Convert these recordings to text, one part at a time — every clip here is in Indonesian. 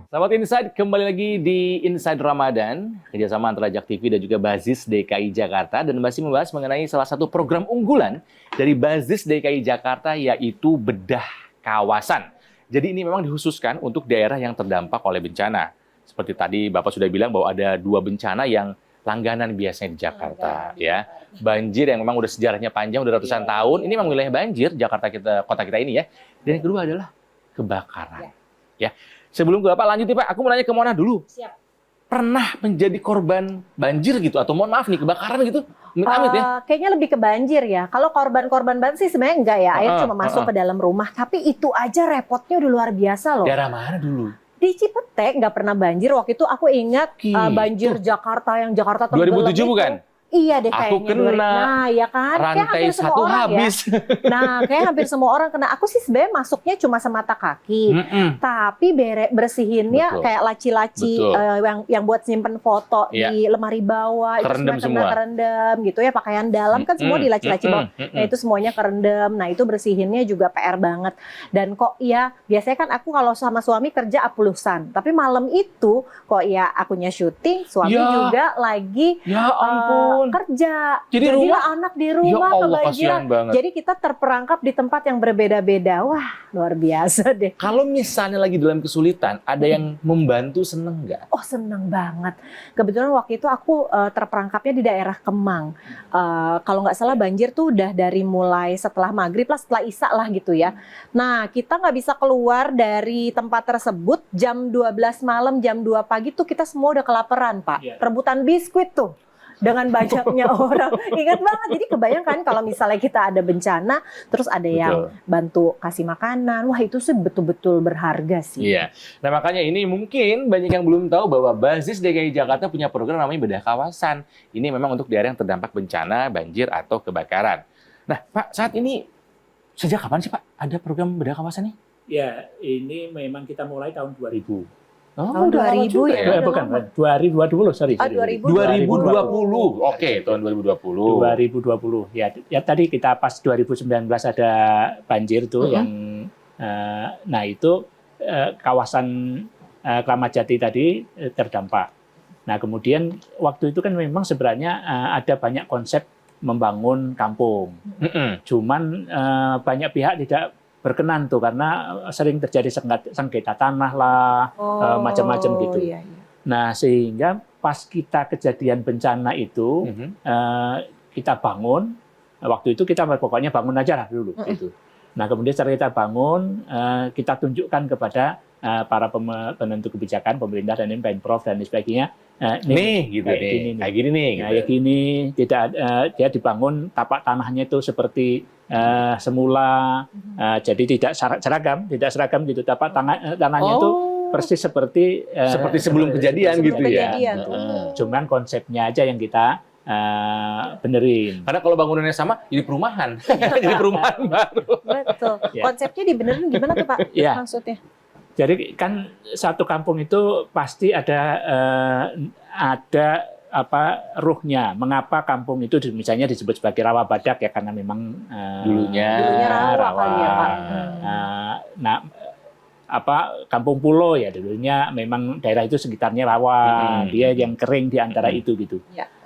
Sahabat Inside, kembali lagi di Inside Ramadan, kerjasama antara Jak TV dan juga Bazis DKI Jakarta, dan masih membahas mengenai salah satu program unggulan dari Bazis DKI Jakarta, yaitu bedah kawasan. Jadi ini memang dikhususkan untuk daerah yang terdampak oleh bencana. Seperti tadi Bapak sudah bilang bahwa ada 2 bencana yang langganan biasanya di Jakarta, ya. Banjir yang memang udah sejarahnya panjang, udah ratusan tahun. Ini memang wilayah banjir Jakarta kita, kota kita ini ya. Dan yang kedua adalah kebakaran. Ya. Sebelum ke Bapak lanjut nih Pak, aku mau nanya ke Mona dulu. Siap. Pernah menjadi korban banjir gitu atau mohon maaf nih kebakaran gitu? Amit-amit ya. Kayaknya lebih ke banjir ya. Kalau korban-korban banjir sih sebenarnya enggak ya. Air cuma masuk ke dalam rumah. Tapi itu aja repotnya udah luar biasa loh. Daerah mana dulu? Di Cipete nggak pernah banjir. Waktu itu aku ingat banjir Jakarta yang Jakarta tenggelam 2007 itu. bukan? Iya deh Aku kayaknya. kena. Nah ya kan. Rantai kayak satu habis. Ya. Nah kayak hampir semua orang kena. Aku sih sebenarnya masuknya cuma semata kaki. Tapi bersihinnya Betul. kayak laci-laci yang buat simpen foto di lemari bawah. Kerendam itu semua. Kerendam gitu ya. Pakaian dalam kan semua di laci-laci bawah. Nah itu semuanya kerendam. Nah itu bersihinnya juga PR banget. Dan kok ya biasanya kan aku kalau sama suami kerja aplusan. Tapi malam itu kok ya akunya syuting. Suami juga lagi kerja. Jadi rumah anak di rumah ya Allah, kebanjiran. kasihan banget. Jadi kita terperangkap di tempat yang berbeda-beda. Wah, luar biasa deh. Kalau misalnya lagi dalam kesulitan, ada yang membantu, seneng nggak? Oh, seneng banget. Kebetulan waktu itu aku terperangkapnya di daerah Kemang. Kalau nggak salah banjir tuh udah dari mulai setelah maghrib lah, setelah isya lah gitu ya. Nah, kita nggak bisa keluar dari tempat tersebut jam 12 malam, jam 2 pagi tuh kita semua udah kelaparan, Pak. Rebutan biskuit tuh. Dengan banyaknya orang. Ingat banget. Jadi kebayangkan kalau misalnya kita ada bencana, terus ada yang bantu kasih makanan. Wah itu sih betul-betul berharga sih. Iya. Nah makanya ini mungkin banyak yang belum tahu bahwa Bazis DKI Jakarta punya program namanya bedah kawasan. Ini memang untuk daerah yang terdampak bencana, banjir, atau kebakaran. Nah Pak, saat ini sejak kapan sih Pak ada program bedah kawasan nih? Ya, ini memang kita mulai tahun 2000. Tahun 2000 ya? Bukan, 2020, sorry. 2020. 2020. Oke, tahun 2020. 2020. Ya tadi kita pas 2019 ada banjir tuh yang nah itu kawasan Kramat Jati tadi terdampak. Nah, kemudian waktu itu kan memang sebenarnya ada banyak konsep membangun kampung. Cuman banyak pihak tidak berkenan tuh karena sering terjadi sengketa tanah lah, macam-macam gitu. Iya. Nah sehingga pas kita kejadian bencana itu kita bangun, waktu itu kita pokoknya bangun aja lah dulu gitu. Nah kemudian setelah kita bangun, kita tunjukkan kepada para penentu kebijakan, pemerintah dan Pemprov dan sebagainya. Kayak gini nih. Kayak gini, dia dibangun tapak tanahnya itu seperti semula, jadi tidak seragam gitu. Tapak tanahnya itu persis seperti sebelum kejadian gitu ya. Cuman konsepnya aja yang kita benerin. Karena kalau bangunannya sama, jadi perumahan. Jadi perumahan baru. Betul. Konsepnya dibenerin gimana tuh Pak? Maksudnya? Jadi kan satu kampung itu pasti ada ruhnya. Mengapa kampung itu misalnya disebut sebagai rawa badak ya karena memang dulunya rawa kali ya Pak. Kampung pulau ya dulunya memang daerah itu sekitarnya rawa, dia yang kering di antara itu gitu.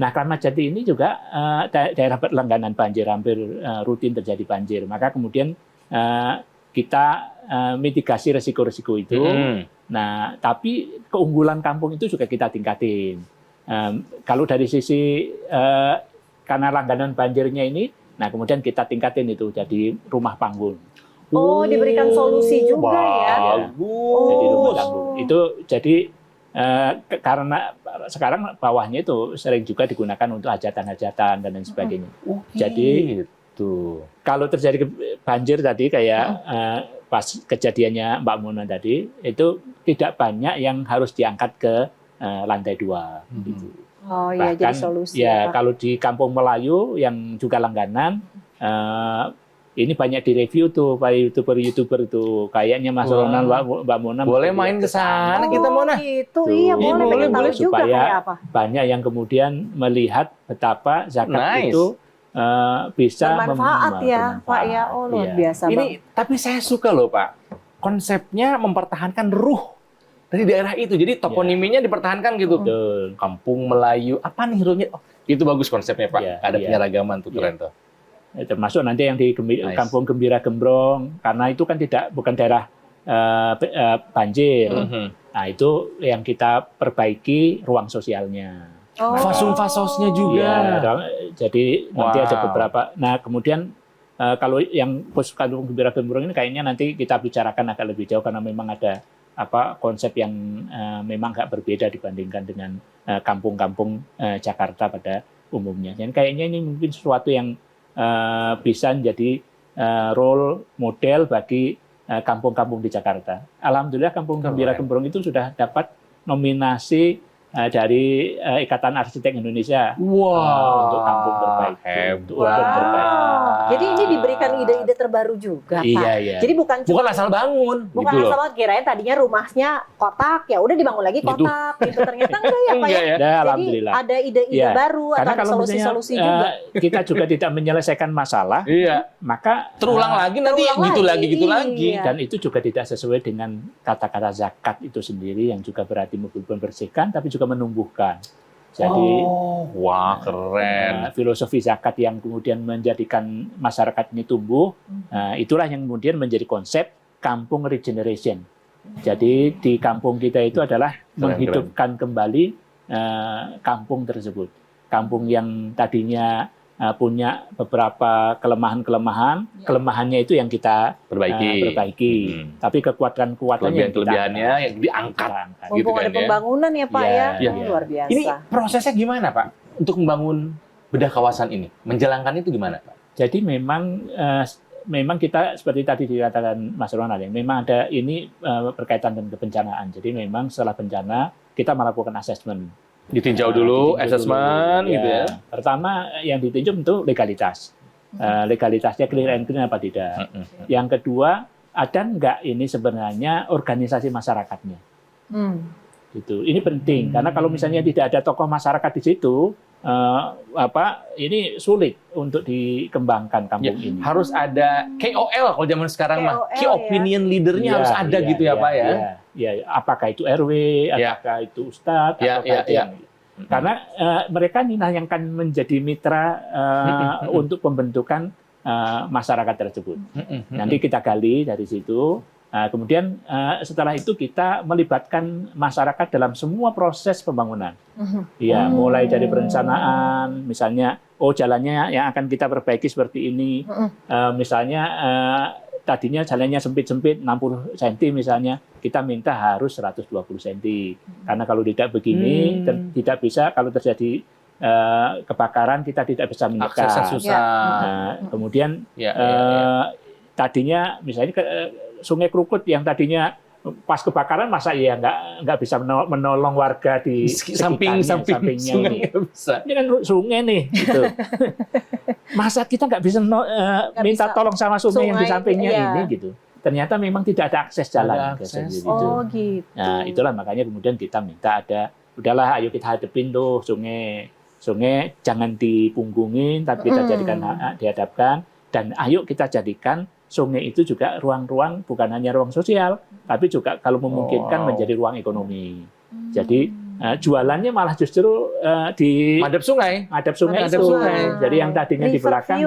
Nah, Kramat Jati ini juga daerah berlangganan banjir, hampir rutin terjadi banjir. Maka kemudian kita mitigasi resiko-resiko itu. Nah, tapi keunggulan kampung itu juga kita tingkatin. Kalau dari sisi karena langganan banjirnya ini, nah kemudian kita tingkatin itu jadi rumah panggung. Diberikan solusi juga ya. Jadi rumah panggung. Itu jadi karena sekarang bawahnya itu sering juga digunakan untuk hajatan-hajatan dan lain sebagainya. Jadi kalau terjadi banjir tadi kayak pas kejadiannya Mbak Mona tadi, itu tidak banyak yang harus diangkat ke lantai 2. Gitu. Bahkan, jadi solusi. Ya, kalau di Kampung Melayu yang juga langganan, ini banyak direview tuh para youtuber itu. Kayaknya Mas Ronald, Mbak Mona. Boleh main ke sana kita Mona. Gitu, iya boleh tahu juga kayak apa. Banyak yang kemudian melihat betapa zakat itu bisa bermanfaat ya Pak ya. Luar biasa ini Bang. Tapi saya suka loh Pak konsepnya mempertahankan ruh dari daerah itu. Jadi toponiminya dipertahankan gitu. Betul. Kampung Melayu, apa nih hurufnya? Oh, itu bagus konsepnya, Pak. Iya, Ada iya. penyeragaman tuh, Iya. keren tuh. Termasuk nanti yang di Nice. Kampung Gembira Gembrong, karena itu kan bukan daerah banjir. Nah, itu yang kita perbaiki ruang sosialnya. Oh. Fasum-fasosnya juga. Iya, jadi nanti ada Wow. beberapa. Nah, kemudian kalau yang Kampung Gembira Gembrong ini kayaknya nanti kita bicarakan agak lebih jauh karena memang ada konsep yang memang agak berbeda dibandingkan dengan kampung-kampung Jakarta pada umumnya. Dan kayaknya ini mungkin sesuatu yang bisa menjadi role model bagi kampung-kampung di Jakarta. Alhamdulillah Kampung Gembira Gembrong itu sudah dapat nominasi dari Ikatan Arsitek Indonesia untuk kampung terbaik. Untuk urban terbaik. Jadi ini diberikan ide-ide terbaru juga, Pak. Iya. Jadi bukan asal bangun. bukan gitu loh. asal kirain tadinya rumahnya kotak, ya udah dibangun lagi kotak. Gitu. Ternyata enggak ya, Pak Enggak ya. ya. Jadi Jadi ada ide-ide Iya. baru atau Karena ada kalau misalnya solusi-solusi juga. kita juga tidak menyelesaikan masalah, Iya. maka Terulang lagi nanti terulang gitu lagi. gitu lagi. Iya. dan itu juga tidak sesuai dengan kata-kata zakat itu sendiri yang juga berarti membersihkan tapi juga menumbuhkan. Jadi Wah, keren. filosofi zakat yang kemudian menjadikan masyarakat ini tumbuh, itulah yang kemudian menjadi konsep kampung regeneration. Jadi di kampung kita itu adalah menghidupkan kembali kampung tersebut. Kampung yang tadinya punya beberapa kelemahannya itu yang kita perbaiki. Tapi kekuatannya kelebihannya yang diangkat. Mumpung gitu kan ada ya. pembangunan ya, Pak ya. Iya. Luar biasa. Ini prosesnya gimana, Pak? Untuk membangun bedah kawasan ini, menjalankan itu gimana, Pak? Jadi memang kita seperti tadi dikatakan Mas Ronald, ya, memang ada ini berkaitan dengan kebencanaan. Jadi memang setelah bencana kita melakukan assessment. Ditinjau dulu, assessment gitu ya. Pertama yang ditinjau tentu legalitas. Legalitasnya clear and clean apa tidak. Yang kedua, ada nggak ini sebenarnya organisasi masyarakatnya. Gitu. Ini penting karena kalau misalnya tidak ada tokoh masyarakat di situ, ini sulit untuk dikembangkan kampung ini. Harus ada KOL kalau zaman sekarang mah. Key KOL, opinion leadernya harus ada gitu ya, Pak ya. Ya, apakah itu RW, apakah itu Ustadz, apakah itu yang... Karena mereka ini yang akan menjadi mitra untuk pembentukan masyarakat tersebut. Nanti kita gali dari situ. Kemudian setelah itu kita melibatkan masyarakat dalam semua proses pembangunan. Ya, mulai dari perencanaan, misalnya, jalannya yang akan kita perbaiki seperti ini. Misalnya tadinya jalannya sempit-sempit 60 cm misalnya, kita minta harus 120 cm. Karena kalau tidak begini, tidak bisa kalau terjadi kebakaran kita tidak bisa menyekat. Aksesnya susah. Kemudian tadinya misalnya Sungai Krukut yang tadinya pas kebakaran masa ya nggak bisa menolong warga di sampingnya ini. Bisa. Ini kan sungai nih, gitu. Masa kita nggak bisa minta tolong sama sungai yang di sampingnya ini, gitu. Ternyata memang tidak ada akses jalan ke sini, gitu. Gitu. Nah, itulah makanya kemudian kita minta udahlah, ayo kita hadepin tuh sungai. Sungai jangan dipunggungin, tapi kita jadikan dihadapkan, dan ayo kita jadikan sungai itu juga ruang-ruang bukan hanya ruang sosial, tapi juga kalau memungkinkan menjadi ruang ekonomi. Jadi jualannya malah justru di madep sungai. Madep sungai itu. Jadi yang tadinya di belakang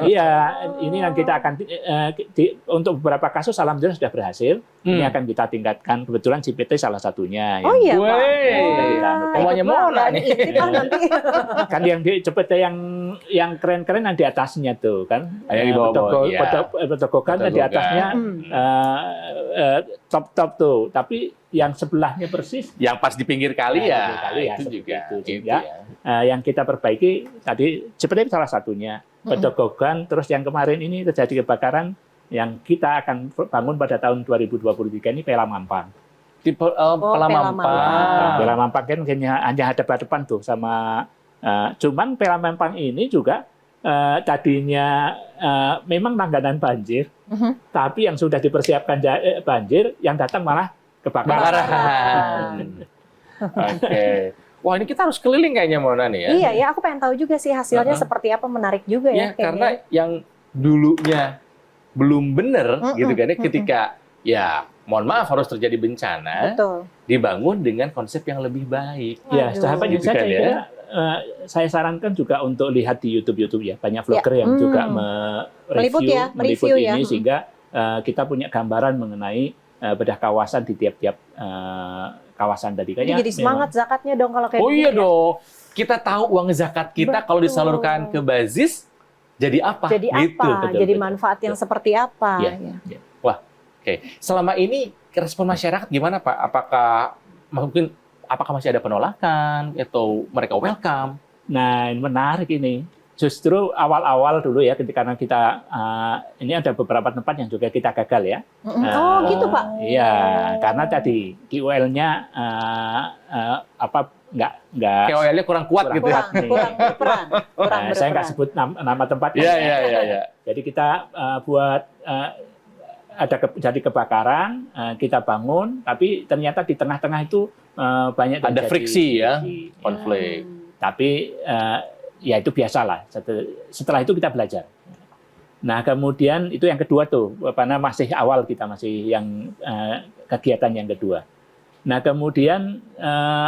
Iya, ini yang kita akan untuk beberapa kasus alhamdulillah sudah berhasil. Ini akan kita tingkatkan. Kebetulan CPT salah satunya. Oh iya, Pak. Semuanya Mona nih. Kan yang di CPT yang keren-keren yang di atasnya tuh kan. Yang di bawah. Petogokan di atasnya top tuh. Tapi yang sebelahnya persis yang pas di pinggir kali itu juga gitu ya. Yang kita perbaiki tadi seperti salah satunya Petogokan, terus yang kemarin ini terjadi kebakaran yang kita akan bangun pada tahun 2023 ini Pela Mampang. Di Pela Mampang. Pela Mampang kan hanya hadap-hadapan tuh sama cuman Pela Mampang ini juga tadinya memang langganan banjir, tapi yang sudah dipersiapkan banjir, yang datang malah kebakaran. Oke. Wah, ini kita harus keliling kayaknya Mona nih ya. Iya ya, aku pengen tahu juga sih hasilnya seperti apa, menarik juga ya. Karena yang dulunya belum bener gitu kan ya, ketika ya mohon maaf harus terjadi bencana, Betul. dibangun dengan konsep yang lebih baik. Ya, Waduh. sahabat Gitu Insight kan saya ya. kira saya sarankan juga untuk lihat di YouTube ya. Banyak vlogger yang juga Meliput ya, meliput mereview ini ya. sehingga kita punya gambaran mengenai bedah kawasan di tiap-tiap kawasan tadi. Jadi Kayaknya semangat zakatnya dong kalau kayak Oh iya begini ya. dong, kita tahu uang zakat kita kalau Betul. disalurkan ke Bazis, jadi apa? Jadi Gitu, apa? betul, Jadi betul. manfaat yang seperti apa? Iya. Ya. Oke, selama ini respon masyarakat gimana Pak? Apakah masih ada penolakan atau mereka welcome? Nah, ini menarik ini. Justru awal-awal dulu ya, ketika kita ini ada beberapa tempat yang juga kita gagal ya. Oh gitu Pak. Iya, karena tadi KOL-nya nggak KOL-nya kurang kuat gitu ya? Kurang berperan. Kurang Nah, saya nggak berperan. sebut nama tempatnya. Iya. Jadi kita buat jadi kebakaran, kita bangun, tapi ternyata di tengah-tengah itu banyak Ada terjadi friksi ya, friksi. konflik. Tapi ya itu biasalah. Setelah itu kita belajar. Nah kemudian itu yang kedua tuh, karena masih awal kita masih yang kegiatan yang kedua. Nah kemudian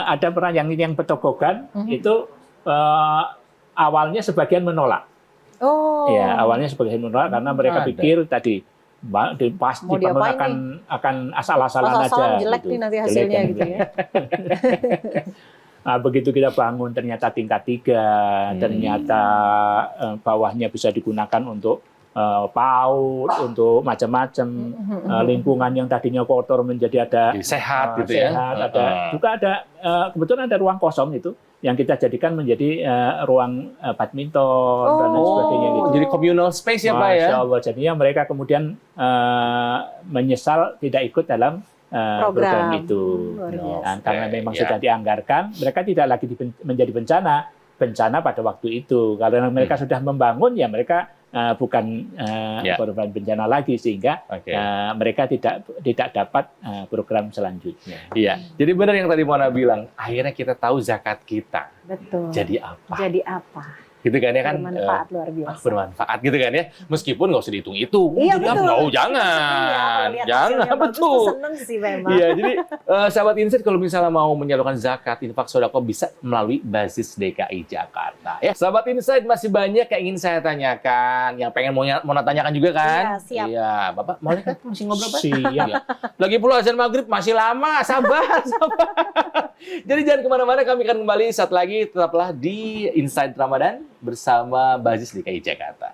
ada peran yang petogokan itu awalnya sebagian menolak. Oh. Ya awalnya sebagian menolak karena mereka Ada. pikir tadi pasti Mau bangun diapain akan asal-asalan aja. Asal-asalan jelek gitu. nih nanti Jelek hasilnya kan gitu ya. Nah, begitu kita bangun ternyata tingkat 3, ternyata bawahnya bisa digunakan untuk PAUD, untuk macam-macam, lingkungan yang tadinya kotor menjadi ada Jadi sehat gitu ya? sehat, juga ada kebetulan ada ruang kosong itu yang kita jadikan menjadi ruang badminton dan lain sebagainya gitu. Jadi communal space ya Pak ya? Masya Allah, jadinya mereka kemudian menyesal tidak ikut dalam program itu. Luar biasa. Dan karena memang Ya. sudah dianggarkan, mereka tidak lagi menjadi bencana pada waktu itu. Karena mereka sudah membangun, ya mereka bukan Ya. korban bencana lagi, sehingga Oke. mereka tidak dapat program selanjutnya. Iya. Jadi benar yang tadi Mona bilang, akhirnya kita tahu zakat kita. Betul. Jadi apa? Jadi apa? Gitu kan ya kan? Bermanfaat luar biasa. Bermanfaat gitu kan ya. Meskipun nggak usah dihitung-hitung. Iya, Jadi apa? betul. Oh, Iya, jangan. kalau lihat Jangan, hasilnya bagus tuh betul. seneng sih memang. Iya, jadi sahabat Insight kalau misalnya mau menyalurkan zakat, infak sodako bisa melalui Bazis DKI Jakarta. Ya, sahabat Insight masih banyak yang ingin saya tanyakan, yang pengen mau tanyakan juga kan? Iya, siap. Iya, Bapak mau kan masih ngobrol Pak? Siap. Iya. Lagi pula azan maghrib masih lama, sabar, sabar. Jadi jangan kemana-mana, kami akan kembali saat lagi, tetaplah di Insight Ramadan bersama Bazis DKI Jakarta.